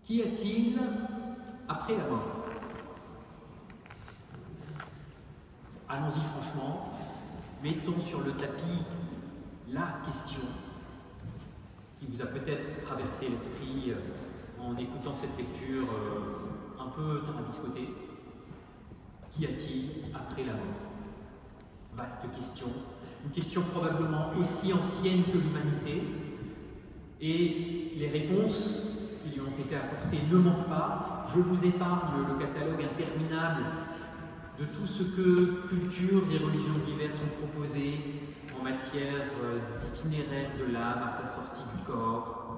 Qu'y a-t-il après la mort? Allons-y franchement, mettons sur le tapis la question qui vous a peut-être traversé l'esprit en écoutant cette lecture un peu tarabiscotée. Qu'y a-t-il après la mort? Vaste question, une question probablement aussi ancienne que l'humanité, et les réponses qui lui ont été apportées ne manquent pas. Je vous épargne le catalogue interminable de tout ce que cultures et religions diverses ont proposé en matière d'itinéraire de l'âme à sa sortie du corps,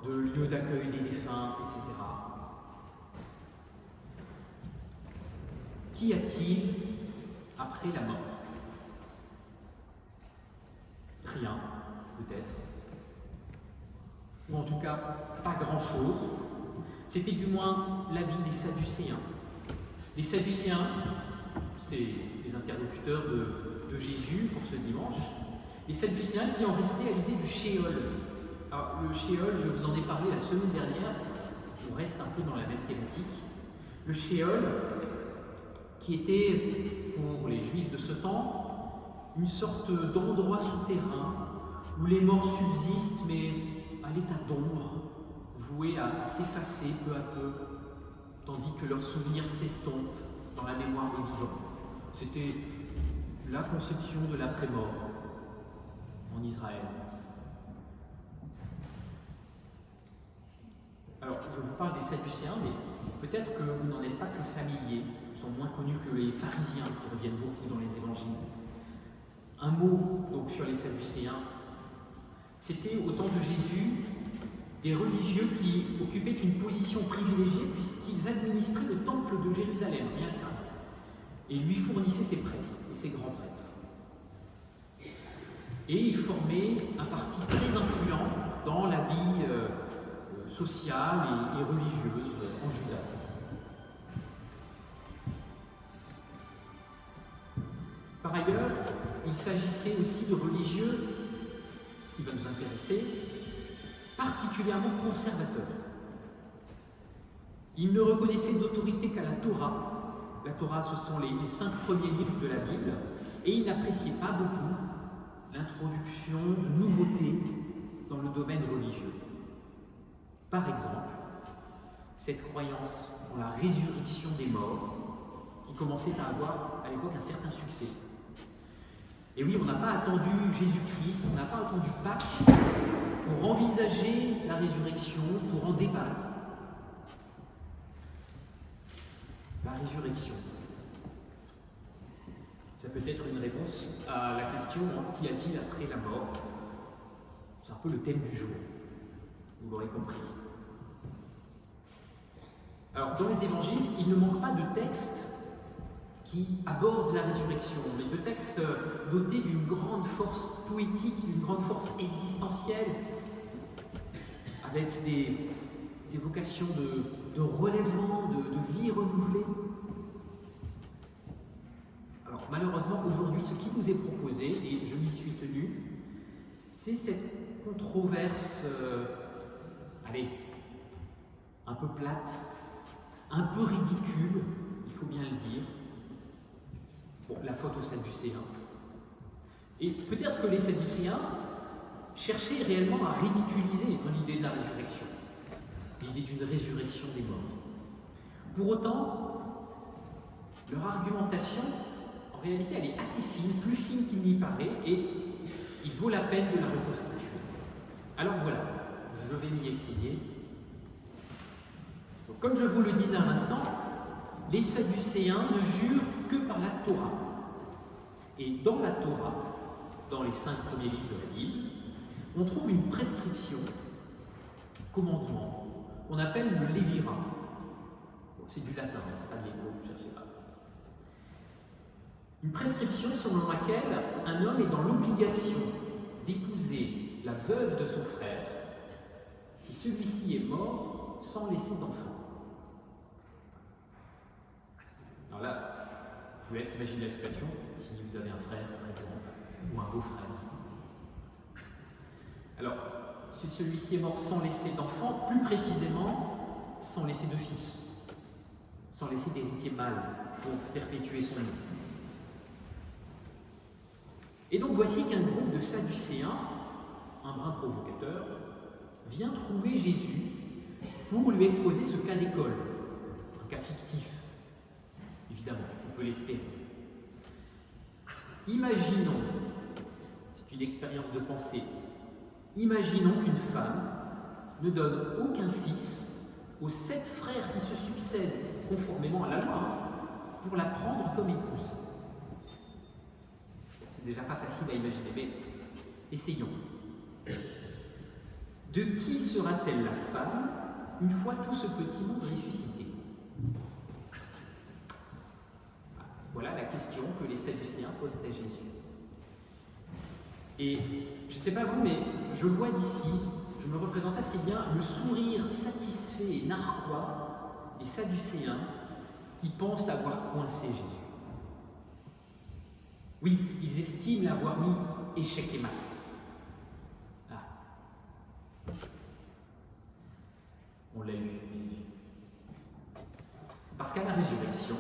de lieu d'accueil des défunts, etc. Qu'y a-t-il après la mort? Rien, peut-être. Ou en tout cas, pas grand-chose. C'était du moins l'avis des Sadducéens. Les Sadducéens, c'est les interlocuteurs de Jésus pour ce dimanche, les Sadducéens qui en restaient à l'idée du Shéol. Alors, le Shéol, je vous en ai parlé la semaine dernière, on reste un peu dans la même thématique. Le Shéol, qui était, pour les Juifs de ce temps, une sorte d'endroit souterrain où les morts subsistent, mais à l'état d'ombre, voués à s'effacer peu à peu, tandis que leurs souvenirs s'estompent dans la mémoire des vivants. C'était la conception de l'après-mort en Israël. Alors, je vous parle des Sadducéens, mais peut-être que vous n'en êtes pas très familiers. Ils sont moins connus que les pharisiens, qui reviennent beaucoup dans les évangiles. Un mot donc sur les Sadducéens. C'était au temps de Jésus des religieux qui occupaient une position privilégiée puisqu'ils administraient le temple de Jérusalem, rien que ça, et lui fournissaient ses prêtres et ses grands prêtres. Et ils formaient un parti très influent dans la vie sociale et religieuse en Juda. Par ailleurs, il s'agissait aussi de religieux, ce qui va nous intéresser, particulièrement conservateurs. Ils ne reconnaissaient d'autorité qu'à la Torah. La Torah, ce sont les 5 premiers livres de la Bible, et ils n'appréciaient pas beaucoup l'introduction de nouveautés dans le domaine religieux. Par exemple, cette croyance en la résurrection des morts, qui commençait à avoir à l'époque un certain succès. Et oui, on n'a pas attendu Jésus-Christ, on n'a pas attendu Pâques pour envisager la résurrection, pour en débattre. La résurrection. Ça peut être une réponse à la question « Qu'y a-t-il après la mort ?» C'est un peu le thème du jour, vous l'aurez compris. Alors, dans les évangiles, il ne manque pas de textes qui abordent la résurrection, mais de textes dotés d'une grande force poétique, d'une grande force existentielle, avec des évocations de relèvement, de vie renouvelée. Alors malheureusement, aujourd'hui, ce qui nous est proposé, et je m'y suis tenu, c'est cette controverse, un peu plate, un peu ridicule, il faut bien le dire. Bon, la faute aux Sadducéens. Et peut-être que les Sadducéens cherchaient réellement à ridiculiser l'idée de la résurrection, l'idée d'une résurrection des morts. Pour autant, leur argumentation, en réalité, elle est assez fine, plus fine qu'il n'y paraît, et il vaut la peine de la reconstituer. Alors voilà, je vais m'y essayer. Donc, comme je vous le disais à l'instant, les Sadducéens ne jurent que par la Torah. Et dans la Torah, dans les 5 premiers livres de la Bible, on trouve une prescription, commandement, qu'on appelle le Lévira. Bon, c'est du latin, c'est pas de l'hébreu, ne cherchez pas. Une prescription selon laquelle un homme est dans l'obligation d'épouser la veuve de son frère si celui-ci est mort sans laisser d'enfant. Alors là, je vous laisse imaginer la situation, si vous avez un frère, par exemple, ou un beau-frère. Alors, si celui-ci est mort sans laisser d'enfant, plus précisément, sans laisser de fils, sans laisser d'héritier mâle pour perpétuer son nom. Et donc voici qu'un groupe de Sadducéens, un brin provocateur, vient trouver Jésus pour lui exposer ce cas d'école, un cas fictif, évidemment, on peut l'espérer. Imaginons, c'est une expérience de pensée, imaginons qu'une femme ne donne aucun fils aux 7 frères qui se succèdent conformément à la loi pour la prendre comme épouse. C'est déjà pas facile à imaginer, mais essayons. De qui sera-t-elle la femme une fois tout ce petit monde ressuscité? Voilà la question que les Sadducéens posent à Jésus. Et je ne sais pas vous, mais je vois d'ici, je me représente assez bien le sourire satisfait et narquois des Sadducéens qui pensent avoir coincé Jésus. Oui, ils estiment l'avoir mis échec et mat. Ah. On l'a eu, Jésus. Parce qu'à la résurrection,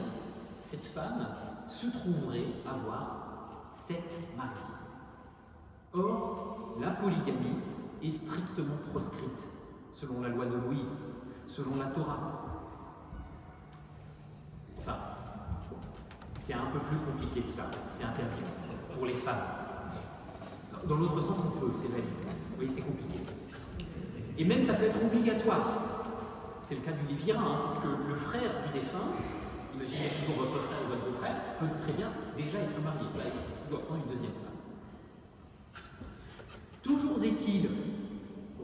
cette femme se trouverait avoir 7 maris. Or, la polygamie est strictement proscrite, selon la loi de Moïse, selon la Torah. Enfin, c'est un peu plus compliqué que ça, c'est interdit pour les femmes. Dans l'autre sens, on peut, c'est valide. Oui, c'est compliqué. Et même, ça peut être obligatoire. C'est le cas du Lévirin, puisque le frère du défunt, imaginez toujours votre frère ou votre beau-frère, peut très bien déjà être marié. Il doit prendre une deuxième femme. Toujours est-il,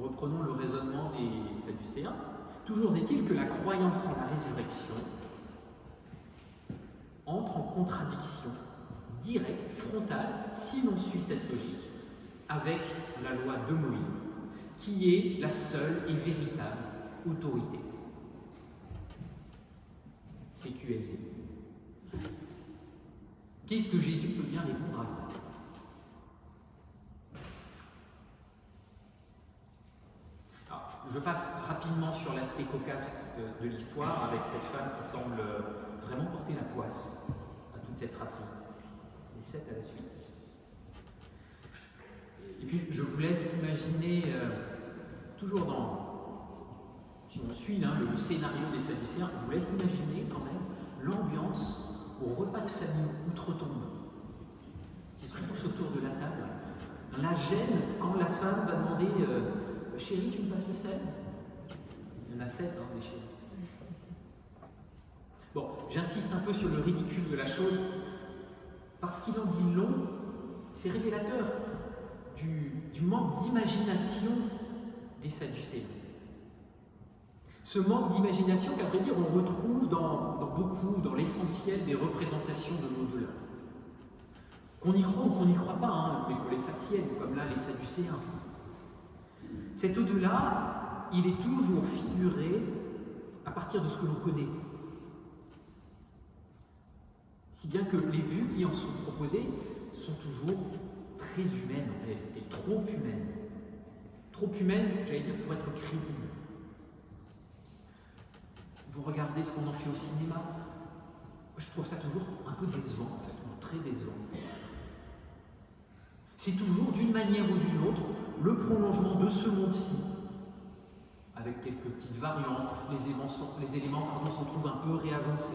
reprenons le raisonnement des Sadducéens, toujours est-il que la croyance en la résurrection entre en contradiction directe, frontale, si l'on suit cette logique, avec la loi de Moïse, qui est la seule et véritable autorité. CQFD. Qu'est-ce que Jésus peut bien répondre à ça? Je passe rapidement sur l'aspect cocasse de l'histoire avec cette femme qui semble vraiment porter la poisse à toute cette fratrie. Les 7 à la suite. Et puis je vous laisse imaginer, toujours si on suit le scénario des Sadducéens, je vous laisse imaginer quand même l'ambiance au repas de famille outre-tombe, qui se tous autour de la table. La gêne quand la femme va demander chérie, tu me passes le sel? Il y en a 7, des chéris. Bon, j'insiste un peu sur le ridicule de la chose, parce qu'il en dit long, c'est révélateur du manque d'imagination des Sadducéens. Ce manque d'imagination qu'à vrai dire on retrouve dans l'essentiel des représentations de l'au-delà. Qu'on y croit ou qu'on n'y croit pas, mais qu'on les facienne, comme là les Sadducéens. Cet au-delà, il est toujours figuré à partir de ce que l'on connaît. Si bien que les vues qui en sont proposées sont toujours très humaines en réalité, trop humaines. Trop humaines, j'allais dire, pour être crédibles. Vous regardez ce qu'on en fait au cinéma, je trouve ça toujours un peu décevant en fait, ou très décevant. C'est toujours d'une manière ou d'une autre le prolongement de ce monde-ci, avec quelques petites variantes, les éléments s'en trouvent un peu réagencés.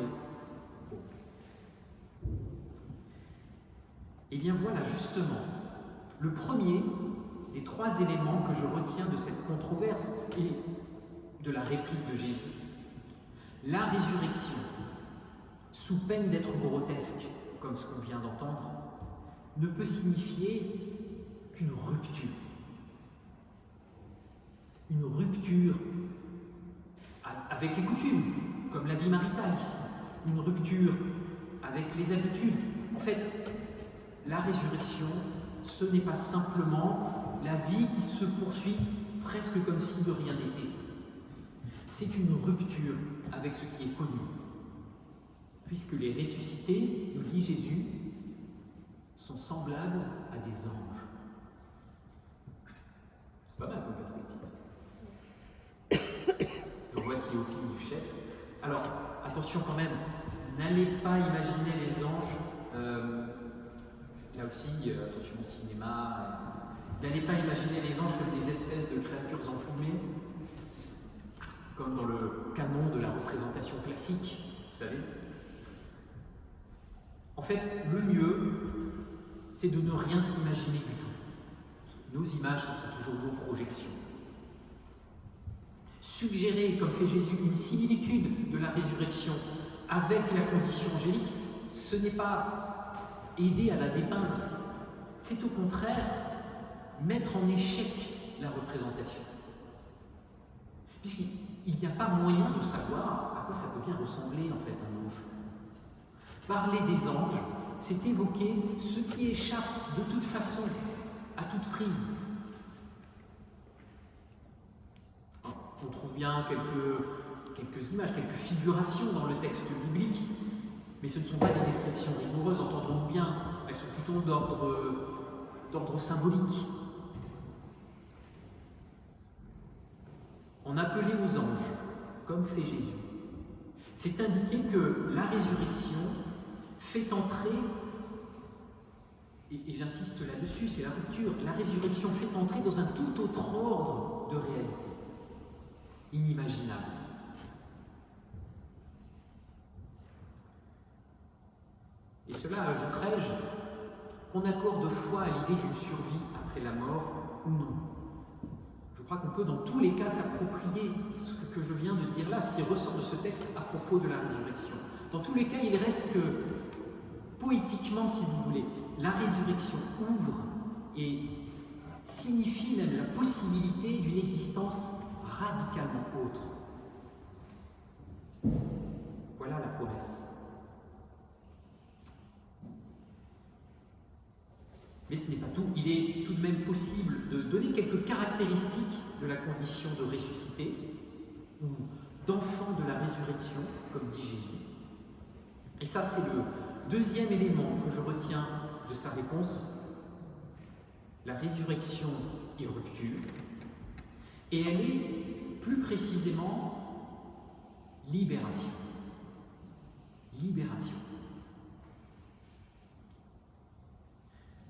Bon. Et bien voilà justement le premier des 3 éléments que je retiens de cette controverse et de la réplique de Jésus. La résurrection, sous peine d'être grotesque, comme ce qu'on vient d'entendre, ne peut signifier qu'une rupture. Une rupture avec les coutumes, comme la vie maritale ici. Une rupture avec les habitudes. En fait, la résurrection, ce n'est pas simplement la vie qui se poursuit presque comme si de rien n'était. C'est une rupture avec ce qui est connu. Puisque les ressuscités, nous dit Jésus, sont semblables à des anges. C'est pas mal comme perspective. Je vois Théophile Alors, attention quand même, n'allez pas imaginer les anges, là aussi, attention au cinéma, n'allez pas imaginer les anges comme des espèces de créatures emplumées, comme dans le canon de la représentation classique, vous savez. En fait, le mieux, c'est de ne rien s'imaginer du tout. Nos images, ce sera toujours nos projections. Suggérer, comme fait Jésus, une similitude de la résurrection avec la condition angélique, ce n'est pas aider à la dépeindre, c'est au contraire mettre en échec la représentation. Puisqu'il n'y a pas moyen de savoir à quoi ça peut bien ressembler en fait un ange. Parler des anges, c'est évoquer ce qui échappe de toute façon à toute prise. On trouve bien quelques images, quelques figurations dans le texte biblique, mais ce ne sont pas des descriptions rigoureuses, entendons-nous bien, elles sont plutôt d'ordre symbolique. En appeler aux anges, comme fait Jésus, c'est indiquer que la résurrection fait entrer, et j'insiste là-dessus, c'est la rupture, la résurrection fait entrer dans un tout autre ordre de réalité, inimaginable. Et cela ajouterais-je qu'on accorde foi à l'idée d'une survie après la mort ou non. Je crois qu'on peut dans tous les cas s'approprier ce que je viens de dire là, ce qui ressort de ce texte à propos de la résurrection. Dans tous les cas, il reste que, poétiquement si vous voulez, la résurrection ouvre et signifie même la possibilité d'une existence radicalement autre. Voilà la promesse. Mais ce n'est pas tout. Il est tout de même possible de donner quelques caractéristiques de la condition de ressuscité ou d'enfant de la résurrection, comme dit Jésus. Et ça, c'est le deuxième élément que je retiens de sa réponse. La résurrection est rupture, et elle est plus précisément libération. Libération.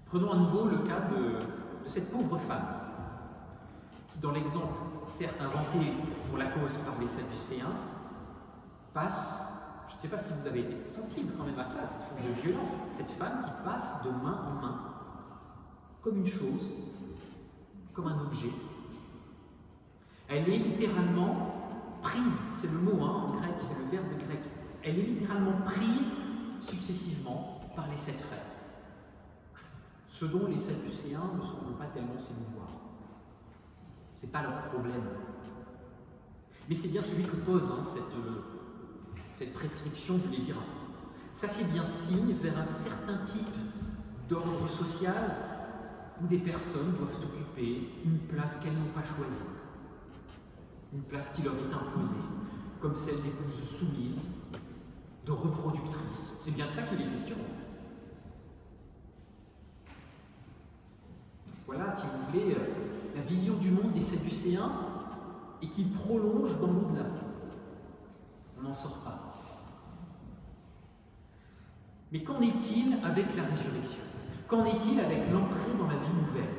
Prenons à nouveau le cas de cette pauvre femme, qui dans l'exemple, certes inventé pour la cause par les Sadducéens, passe, je ne sais pas si vous avez été sensible quand même à ça, cette forme de violence, cette femme qui passe de main en main, comme une chose, comme un objet. Elle est littéralement prise, c'est le mot en grec, c'est le verbe grec, elle est littéralement prise successivement par les 7 frères. Ce dont les Sadducéens ne semblent pas tellement s'émouvoir. Ce n'est pas leur problème. Mais c'est bien celui que pose cette prescription du Lévirin. Ça fait bien signe vers un certain type d'ordre social où des personnes doivent occuper une place qu'elles n'ont pas choisie, une place qui leur est imposée, comme celle d'épouses soumises, de reproductrices. C'est bien de ça qu'il est question. Voilà, si vous voulez, la vision du monde des Sadducéens et qu'il prolonge dans l'au-delà. On n'en sort pas. Mais qu'en est-il avec la résurrection? Qu'en est-il avec l'entrée dans la vie nouvelle?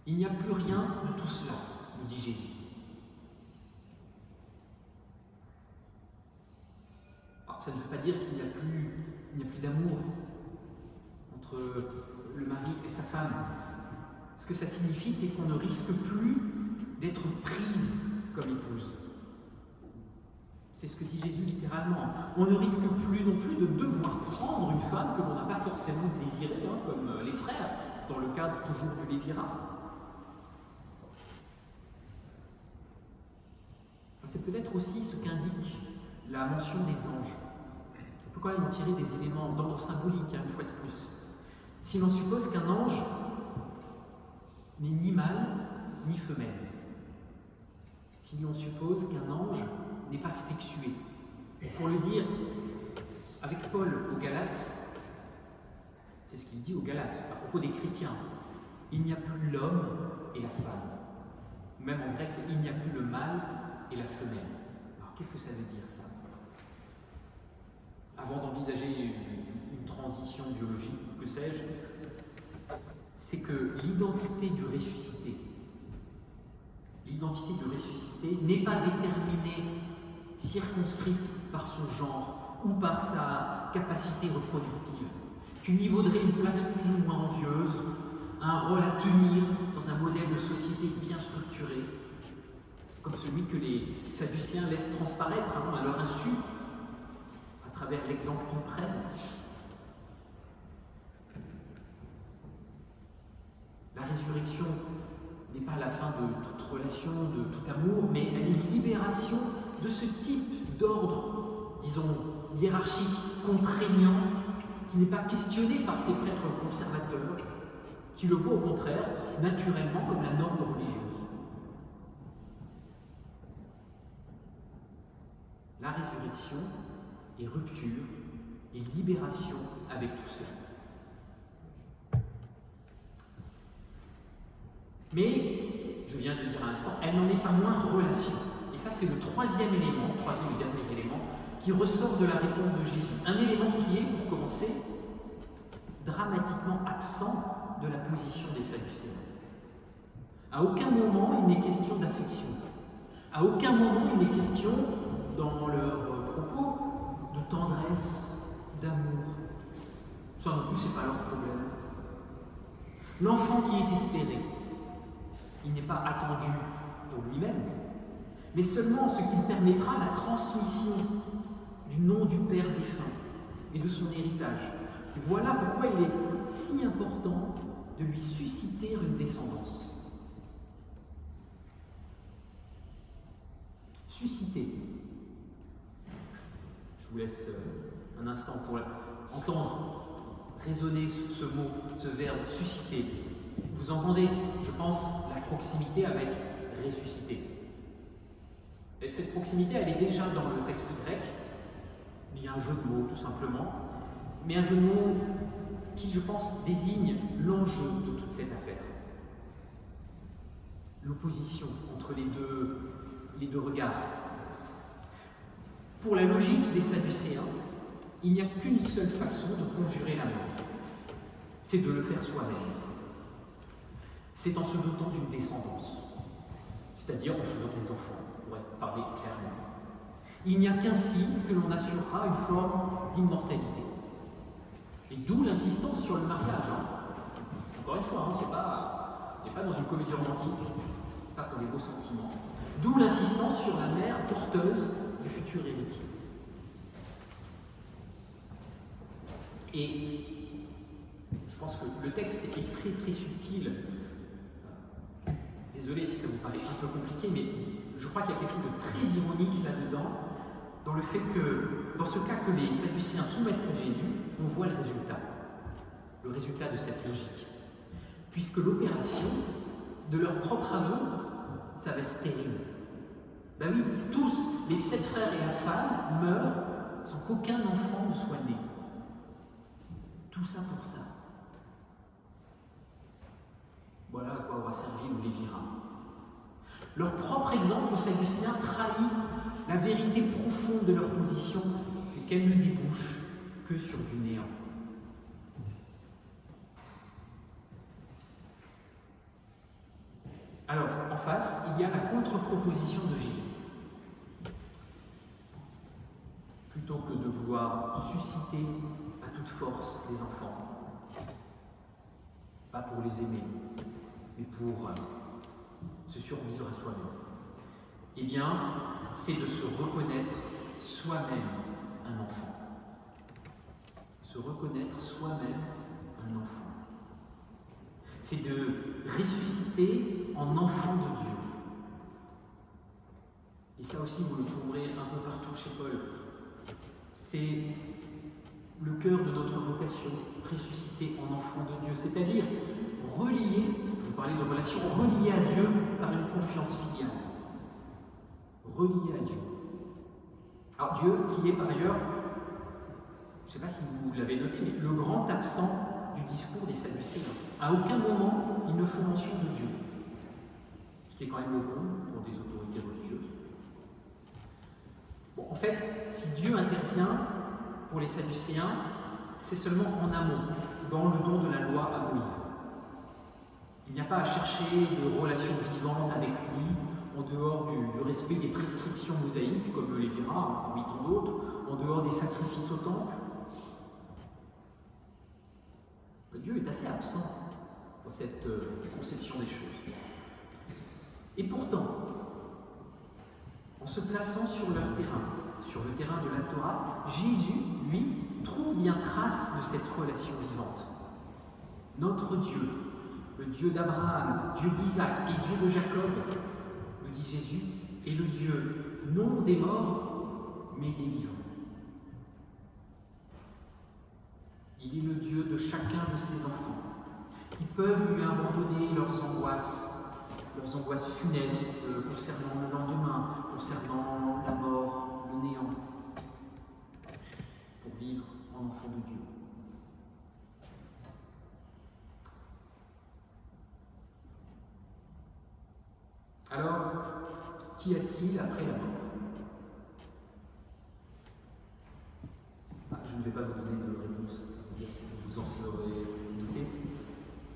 Il n'y a plus rien de tout cela, nous dit Jésus. Alors, ça ne veut pas dire qu'il n'y a plus d'amour entre le mari et sa femme. Ce que ça signifie, c'est qu'on ne risque plus d'être prise comme épouse. C'est ce que dit Jésus littéralement. On ne risque plus non plus de devoir prendre une femme que l'on n'a pas forcément désirée, comme les frères, dans le cadre toujours du Lévirin. C'est peut-être aussi ce qu'indique la mention des anges. On peut quand même en tirer des éléments d'ordre symbolique, une fois de plus. Si l'on suppose qu'un ange n'est ni mâle ni femelle, si l'on suppose qu'un ange n'est pas sexué, pour le dire avec Paul aux Galates, c'est ce qu'il dit aux Galates à propos des chrétiens, il n'y a plus l'homme et la femme. Même en grec, c'est il n'y a plus le mâle et la femelle. qu'est-ce que ça veut dire ça? Avant d'envisager une transition biologique, que sais-je, c'est que l'identité du ressuscité n'est pas déterminée, circonscrite par son genre ou par sa capacité reproductive, qui lui vaudrait une place plus ou moins envieuse, un rôle à tenir dans un modèle de société bien structuré, comme celui que les Sadducéens laissent transparaître à leur insu, à travers l'exemple qu'ils prennent. La résurrection n'est pas la fin de toute relation, de tout amour, mais elle est libération de ce type d'ordre, disons, hiérarchique, contraignant, qui n'est pas questionné par ces prêtres conservateurs, qui le voient au contraire, naturellement, comme la norme religieuse. La résurrection est rupture et libération avec tout cela. Mais, je viens de dire à l'instant, elle n'en est pas moins relation. Et ça, c'est le troisième et dernier élément, qui ressort de la réponse de Jésus. Un élément qui est, pour commencer, dramatiquement absent de la position des Sadducéens. À aucun moment, il n'est question d'affection. À aucun moment, il n'est question, dans leurs propos, de tendresse, d'amour. Ça non plus, ce n'est pas leur problème. L'enfant qui est espéré, il n'est pas attendu pour lui-même, mais seulement ce qui permettra la transmission du nom du Père défunt et de son héritage. Et voilà pourquoi il est si important de lui susciter une descendance. Susciter. Je vous laisse un instant pour entendre résonner ce mot, ce verbe susciter. Vous entendez, je pense, la proximité avec ressusciter. Et cette proximité, elle est déjà dans le texte grec. Il y a un jeu de mots, tout simplement, mais un jeu de mots qui, je pense, désigne l'enjeu de toute cette affaire. L'opposition entre les deux regards. Pour la logique des Sadducéens, il n'y a qu'une seule façon de conjurer la mort, c'est de le faire soi-même. C'est en se dotant d'une descendance, c'est-à-dire en faisant des enfants, pour parler clairement. Il n'y a qu'ainsi que l'on assurera une forme d'immortalité. Et d'où l'insistance sur le mariage. Encore une fois, on n'est pas dans une comédie romantique, pas pour les beaux sentiments. D'où l'insistance sur la mère porteuse du futur héritier. Et je pense que le texte est très très subtil. Désolé si ça vous paraît un peu compliqué, mais je crois qu'il y a quelque chose de très ironique là-dedans, dans le fait que, dans ce cas que les Sadducéens soumettent à Jésus, on voit le résultat de cette logique. Puisque l'opération de leur propre aveu s'avère stérile. Ben oui, tous, les 7 frères et la femme, meurent sans qu'aucun enfant ne soit né. Tout ça pour ça. Voilà à quoi aura servi le Lévirat. Leur propre exemple aux Sadducéens trahit la vérité profonde de leur position, c'est qu'elle ne débouche que sur du néant. Alors, en face, il y a la contre-proposition de Jésus. Plutôt que de vouloir susciter à toute force les enfants, pas pour les aimer, mais pour se survivre à soi-même, eh bien, c'est de se reconnaître soi-même un enfant. Se reconnaître soi-même un enfant. C'est de ressusciter en enfant de Dieu. Et ça aussi, vous le trouverez un peu partout chez Paul. C'est le cœur de notre vocation, ressusciter en enfant de Dieu, c'est-à-dire relier, je vous parlais de relation, relié à Dieu par une confiance filiale. Relié à Dieu. Alors Dieu qui est par ailleurs, je ne sais pas si vous l'avez noté, mais le grand absent du discours des Sadducéens. À aucun moment ils ne font mention de Dieu. Ce qui est quand même le comble pour des autorités religieuses. En fait, si Dieu intervient pour les Sadducéens, c'est seulement en amont, dans le don de la loi à Moïse. Il n'y a pas à chercher de relation vivante avec lui, en dehors du respect des prescriptions mosaïques, comme le Lévira, parmi tant d'autres, en dehors des sacrifices au temple. Dieu est assez absent dans cette conception des choses. Et pourtant, en se plaçant sur leur terrain, sur le terrain de la Torah, Jésus, lui, trouve bien trace de cette relation vivante. Notre Dieu, le Dieu d'Abraham, Dieu d'Isaac et Dieu de Jacob, nous dit Jésus, est le Dieu non des morts, mais des vivants. Il est le Dieu de chacun de ses enfants, qui peuvent lui abandonner leurs angoisses funestes concernant le lendemain, concernant la mort, le néant, pour vivre en enfant de Dieu. Alors, qu'y a-t-il après la mort? Je ne vais pas vous donner de réponse, vous en serez douté.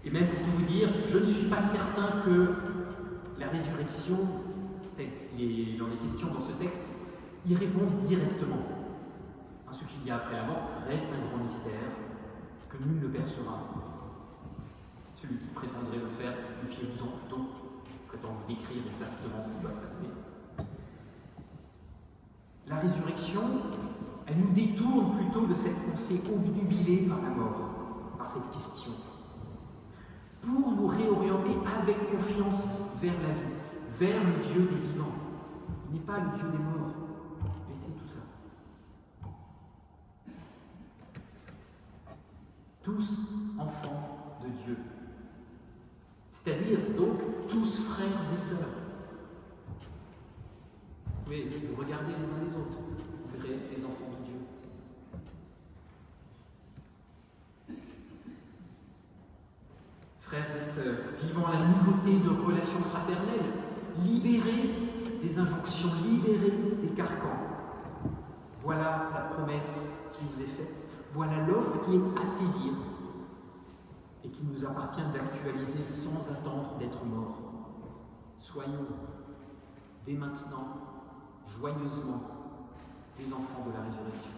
Et même pour tout vous dire, je ne suis pas certain que la résurrection, telle qu'il en est question dans ce texte, y réponde directement. Ce qu'il y a après la mort reste un grand mystère que nul ne percera. Celui qui prétendrait le faire, méfiez-vous-en plutôt, prétend vous décrire exactement ce qui va se passer. La résurrection, elle nous détourne plutôt de cette pensée obnubilée par la mort, par cette question, pour nous réorienter avec confiance vers la vie, vers le Dieu des vivants. Il n'est pas le Dieu des morts. Laissez tout ça. Tous enfants de Dieu. C'est-à-dire donc tous frères et sœurs. Vous pouvez vous regarder les uns les autres, vous verrez les enfants de Dieu. Frères et sœurs, vivant la nouveauté de relations fraternelles, libérés des injonctions, libérés des carcans. Voilà la promesse qui nous est faite, voilà l'offre qui est à saisir et qui nous appartient d'actualiser sans attendre d'être morts. Soyons, dès maintenant, joyeusement, des enfants de la résurrection.